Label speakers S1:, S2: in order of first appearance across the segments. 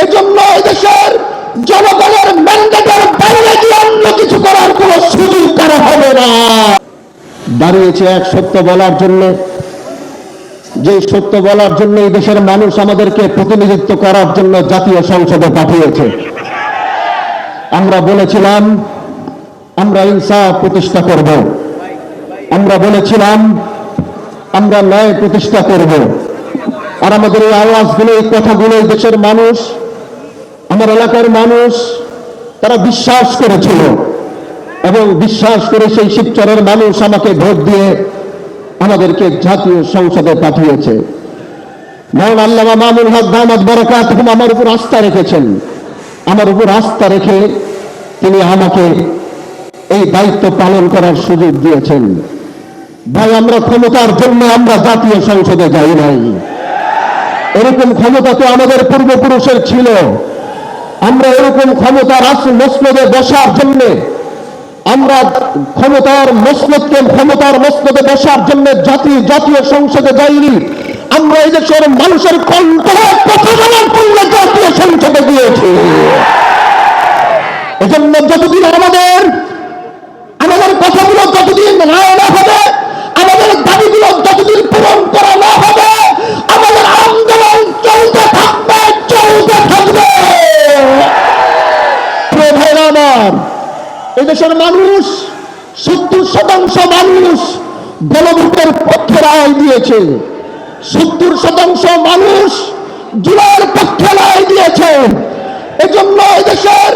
S1: এজন্য এই দেশের জনগণের ম্যান্ডেটের বাইরে গিয়ে অন্য কিছু করার কোন সুযোগ করা হবে না। দাঁড়িয়েছে এক সত্য বলার জন্য, যে সত্য বলার জন্য এই দেশের মানুষ আমাদেরকে প্রতিনিধিত্ব করার জন্য জাতীয় সংসদে পাঠিয়েছে। আমরা বলেছিলাম আমরা ইনসাফ প্রতিষ্ঠা করব, আমরা বলেছিলাম আমরা ন্যায় প্রতিষ্ঠা করব। আর আমাদের এই আওয়াজগুলো, এই কথাগুলো এই দেশের মানুষ, আমার এলাকার মানুষ তারা বিশ্বাস করেছিল এবং বিশ্বাস করে সেই শিবচরের মানুষ আমাকে ভোট দিয়ে আমাদেরকে জাতীয় সংসদে পাঠিয়েছে। মওলানা আল্লামা মামুনুল হক দামাত বরকাতুহুম আমার উপর আস্থা রেখেছেন। আমার উপর আস্থা রেখে তিনি আমাকে এই দায়িত্ব পালন করার সুযোগ দিয়েছেন। ভাই, আমরা ক্ষমতার জন্য আমরা জাতীয় সংসদে যাই নাই। এরকম ক্ষমতা তো আমাদের পূর্বপুরুষের ছিল। আমরা এরকম ক্ষমতার মসনদে বসার জন্য, আমরা ক্ষমতার মসনদে বসার জন্য জাতীয় সংসদে যাইনি। আমরা এই দেশের মানুষের কণ্ঠ প্রতিফলন করলে জাতীয় সংসদে গিয়েছি। এজন্য যতদিন আমাদের কথাগুলো যতদিন রায় না হবে, আমাদের দাবিগুলো যতদিন পূরণ করা না হবে, আমাদের আন্দোলন চলতে থাকবে। আমার এদেশের মানুষ 70% মানুষ গণভোটের পক্ষে রায় দিয়েছে, 70% মানুষ জুলাইয়ের পক্ষে রায় দিয়েছে। এজন্য এদেশের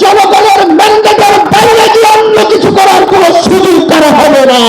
S1: জনগণের ম্যান্ডেটের বাইরে গিয়ে অন্য কিছু করার কোন সুযোগ করা হবে না।